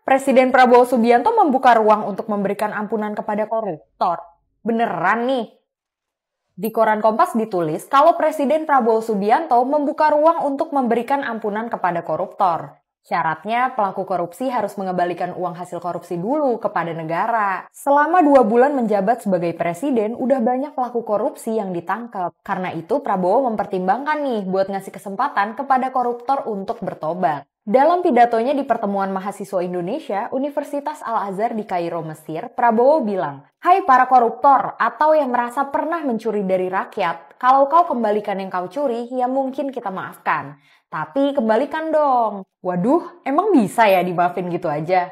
Presiden Prabowo Subianto membuka ruang untuk memberikan ampunan kepada koruptor. Beneran nih? Di koran Kompas ditulis kalau Presiden Prabowo Subianto membuka ruang untuk memberikan ampunan kepada koruptor. Syaratnya pelaku korupsi harus mengembalikan uang hasil korupsi dulu kepada negara. Selama 2 bulan menjabat sebagai presiden, udah banyak pelaku korupsi yang ditangkap. Karena itu Prabowo mempertimbangkan nih buat ngasih kesempatan kepada koruptor untuk bertobat. Dalam pidatonya di pertemuan mahasiswa Indonesia, Universitas Al-Azhar di Kairo, Mesir, Prabowo bilang, "Hai para koruptor atau yang merasa pernah mencuri dari rakyat, kalau kau kembalikan yang kau curi, ya mungkin kita maafkan. Tapi kembalikan dong." Waduh, emang bisa ya dimaafin gitu aja?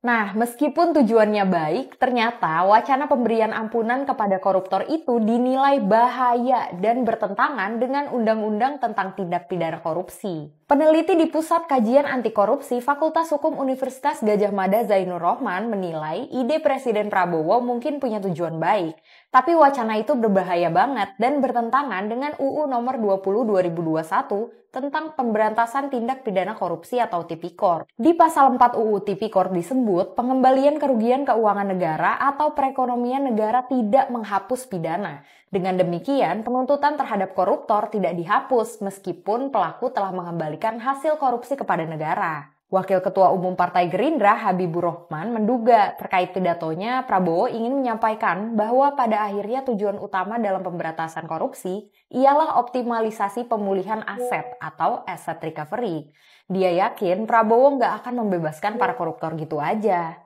Nah, meskipun tujuannya baik, ternyata wacana pemberian ampunan kepada koruptor itu dinilai bahaya dan bertentangan dengan Undang-Undang tentang Tindak Pidana Korupsi. Peneliti di Pusat Kajian Anti Korupsi Fakultas Hukum Universitas Gadjah Mada Zainur Rohman menilai ide Presiden Prabowo mungkin punya tujuan baik, tapi wacana itu berbahaya banget dan bertentangan dengan UU Nomor 20 2021 tentang Pemberantasan Tindak Pidana Korupsi atau Tipikor. Di pasal 4 UU Tipikor disebut pengembalian kerugian keuangan negara atau perekonomian negara tidak menghapus pidana. Dengan demikian, penuntutan terhadap koruptor tidak dihapus meskipun pelaku telah mengembalikan hasil korupsi kepada negara. Wakil Ketua Umum Partai Gerindra Habibur Rahman menduga terkait pidatonya Prabowo ingin menyampaikan bahwa pada akhirnya tujuan utama dalam pemberantasan korupsi ialah optimalisasi pemulihan aset atau asset recovery. Dia yakin Prabowo nggak akan membebaskan para koruptor gitu aja.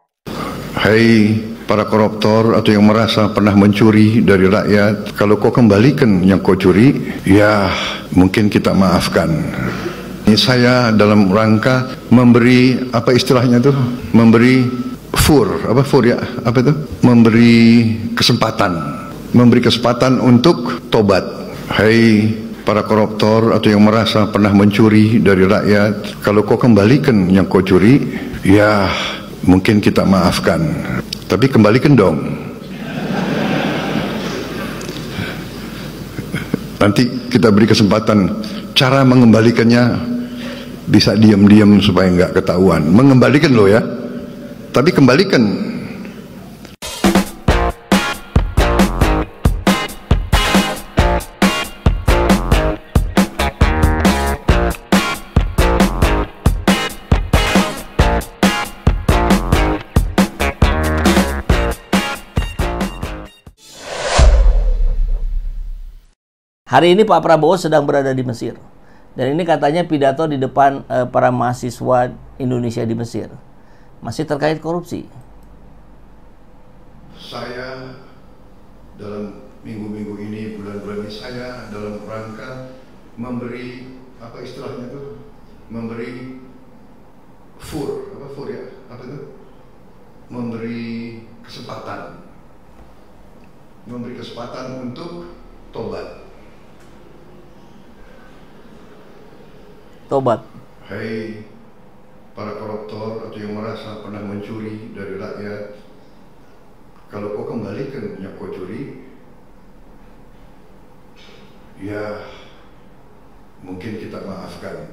Hai para koruptor atau yang merasa pernah mencuri dari rakyat, kalau kau kembalikan yang kau curi, ya mungkin kita maafkan. Ini saya dalam rangka memberi apa istilahnya tuh, memberi memberi kesempatan untuk tobat. Hai para koruptor atau yang merasa pernah mencuri dari rakyat, kalau kau kembalikan yang kau curi, ya mungkin kita maafkan, tapi kembalikan dong. Nanti kita beri kesempatan. Cara mengembalikannya bisa diam-diam supaya nggak ketahuan. Mengembalikan loh ya, tapi kembalikan. Hari ini Pak Prabowo sedang berada di Mesir. Dan ini katanya pidato di depan para mahasiswa Indonesia di Mesir. Masih terkait korupsi. Saya dalam minggu-minggu ini, bulan-bulan ini, saya dalam rangka memberi apa istilahnya itu, memberi memberi kesempatan untuk tobat. Hai para koruptor atau yang merasa pernah mencuri dari rakyat, kalau kau kembalikan yang kau curi, ya mungkin kita maafkan,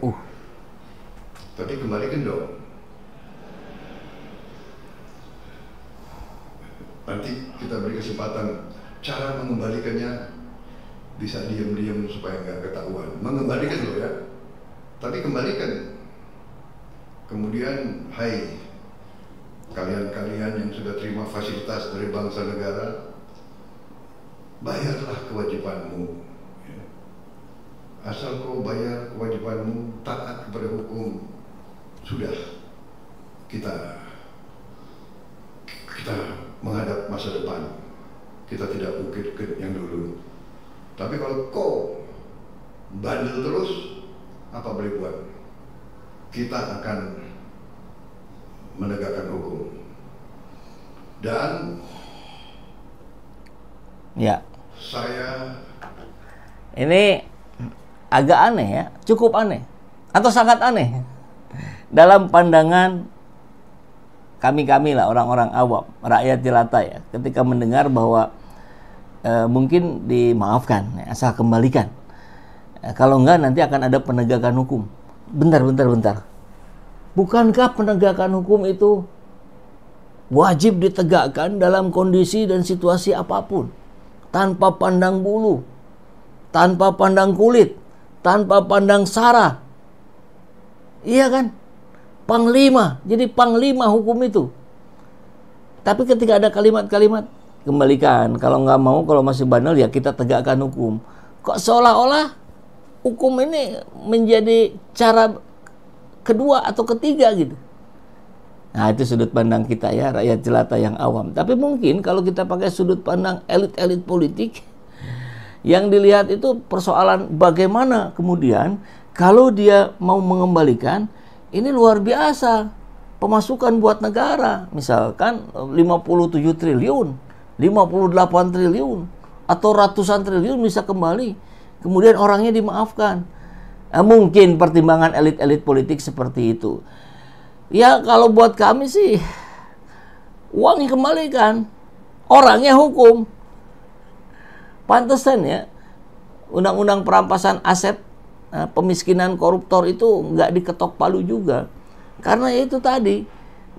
tapi kembalikan dong. Nanti kita beri kesempatan. Cara mengembalikannya bisa diam-diam supaya nggak ketahuan. Mengembalikan loh ya, tapi kembalikan. Kemudian, hai kalian-kalian yang sudah terima fasilitas dari bangsa negara, bayarlah kewajibanmu. Asal kau bayar kewajibanmu, taat kepada hukum, sudah kita menghadap masa depan. Kita tidak ukir-ukir yang dulu. Tapi kalau kau bandel terus, apa boleh buat? Kita akan menegakkan hukum. Dan ya, saya ini agak aneh ya, cukup aneh atau sangat aneh dalam pandangan kami lah, orang-orang awam, rakyat jelata ya, ketika mendengar bahwa mungkin dimaafkan, asal kembalikan. Kalau enggak nanti akan ada penegakan hukum. Bentar. Bukankah penegakan hukum itu wajib ditegakkan dalam kondisi dan situasi apapun, tanpa pandang bulu, tanpa pandang kulit, tanpa pandang sara? Iya kan? Panglima, jadi panglima hukum itu. Tapi ketika ada kalimat-kalimat, kembalikan, kalau nggak mau, kalau masih bandel ya kita tegakkan hukum. Kok seolah-olah hukum ini menjadi cara kedua atau ketiga gitu. Nah, itu sudut pandang kita ya, rakyat jelata yang awam. Tapi mungkin kalau kita pakai sudut pandang elit-elit politik, yang dilihat itu persoalan bagaimana kemudian kalau dia mau mengembalikan, ini luar biasa pemasukan buat negara. Misalkan 57 triliun, 58 triliun, atau ratusan triliun bisa kembali. Kemudian orangnya dimaafkan. Nah, mungkin pertimbangan elit-elit politik seperti itu. Ya kalau buat kami sih, uang dikembalikan, orangnya hukum. Pantesan ya, undang-undang perampasan aset, pemiskinan koruptor itu nggak diketok palu juga. Karena ya itu tadi,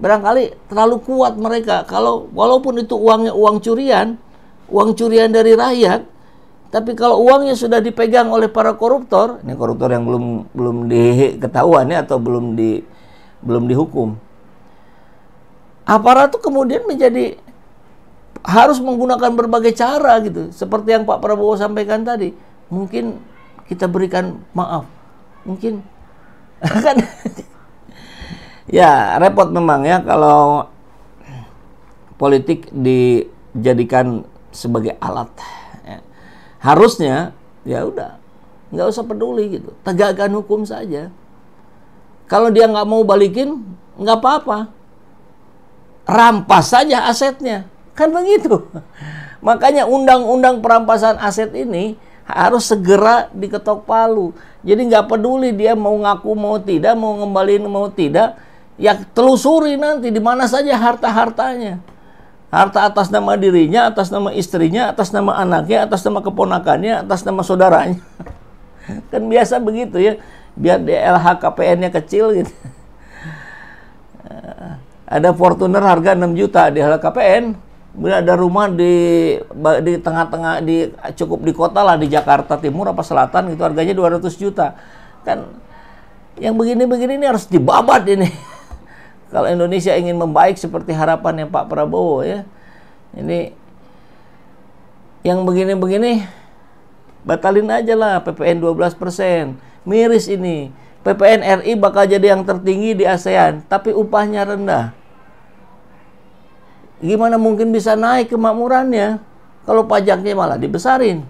barangkali terlalu kuat mereka. Kalau walaupun itu uangnya uang curian dari rakyat, tapi kalau uangnya sudah dipegang oleh para koruptor, ini koruptor yang belum diketahuan ya, atau belum dihukum, aparat itu kemudian menjadi harus menggunakan berbagai cara gitu. Seperti yang Pak Prabowo sampaikan tadi, mungkin kita berikan maaf, mungkin kan ya repot memang ya kalau politik dijadikan sebagai alat. Harusnya ya udah nggak usah peduli gitu, tegakkan hukum saja. Kalau dia nggak mau balikin, nggak apa-apa, rampas saja asetnya, kan begitu. Makanya undang-undang perampasan aset ini harus segera diketok palu. Jadi nggak peduli dia mau ngaku mau tidak, mau ngembaliin mau tidak, ya telusuri nanti di mana saja harta-hartanya. Harta atas nama dirinya, atas nama istrinya, atas nama anaknya, atas nama keponakannya, atas nama saudaranya. Kan biasa begitu ya, biar LHKPN-nya kecil gitu. Ada Fortuner harga 6 juta di LHKPN, kemudian ada rumah di tengah-tengah, cukup di kota lah, di Jakarta Timur apa Selatan gitu, harganya 200 juta. Kan yang begini-begini ini harus dibabat ini. Kalau Indonesia ingin membaik seperti harapannya Pak Prabowo ya. Ini yang begini-begini batalin aja lah PPN 12%. Miris ini. PPN RI bakal jadi yang tertinggi di ASEAN, tapi upahnya rendah. Gimana mungkin bisa naik kemakmurannya kalau pajaknya malah dibesarin?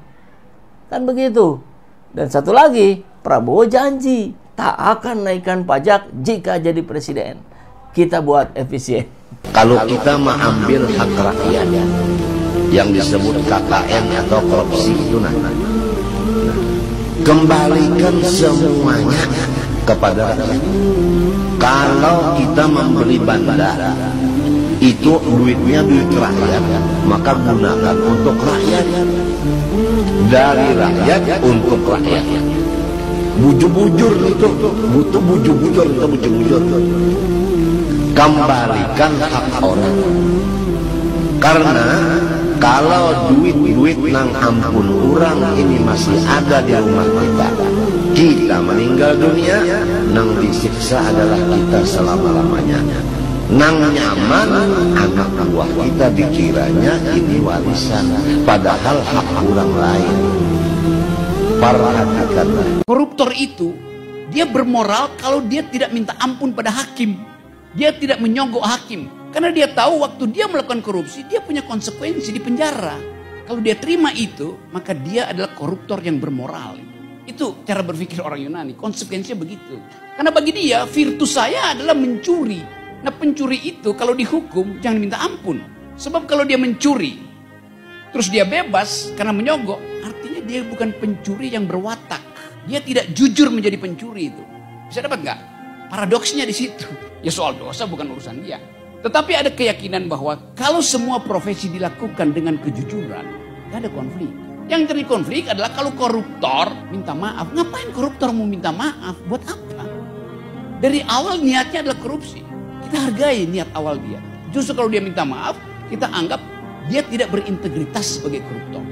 Kan begitu. Dan satu lagi, Prabowo janji tak akan naikkan pajak jika jadi presiden. Kita buat efisien. Kalau kita mengambil hak rakyat yang disebut KKN atau korupsi itu kembalikan semuanya kepada rakyat. Kalau kita membeli bandar, itu duitnya duit rakyat, maka gunakan untuk rakyat, dari rakyat untuk rakyat. Bujur-bujur itu butuh bujur-bujur itu bujur-bujur. Kembalikan hak orang. Karena kalau duit-duit nang ampun orang ini masih ada di rumah kita meninggal dunia, nang disiksa adalah kita selama-lamanya. Nang nyaman, anak buah kita dikiranya ini warisan, padahal hak orang lain. Perhatikanlah. Koruptor itu, dia bermoral kalau dia tidak minta ampun pada hakim. Dia tidak menyogok hakim. Karena dia tahu waktu dia melakukan korupsi, dia punya konsekuensi di penjara. Kalau dia terima itu, maka dia adalah koruptor yang bermoral. Itu cara berpikir orang Yunani, konsekuensinya begitu. Karena bagi dia, virtus saya adalah mencuri. Nah pencuri itu kalau dihukum, jangan minta ampun. Sebab kalau dia mencuri, terus dia bebas karena menyogok, artinya dia bukan pencuri yang berwatak. Dia tidak jujur menjadi pencuri itu. Bisa dapat nggak? Paradoksnya di situ. Ya soal dosa bukan urusan dia. Tetapi ada keyakinan bahwa kalau semua profesi dilakukan dengan kejujuran, nggak ada konflik. Yang terjadi konflik adalah kalau koruptor minta maaf. Ngapain koruptor mau minta maaf? Buat apa? Dari awal niatnya adalah korupsi. Kita hargai niat awal dia. Justru kalau dia minta maaf, kita anggap dia tidak berintegritas sebagai koruptor.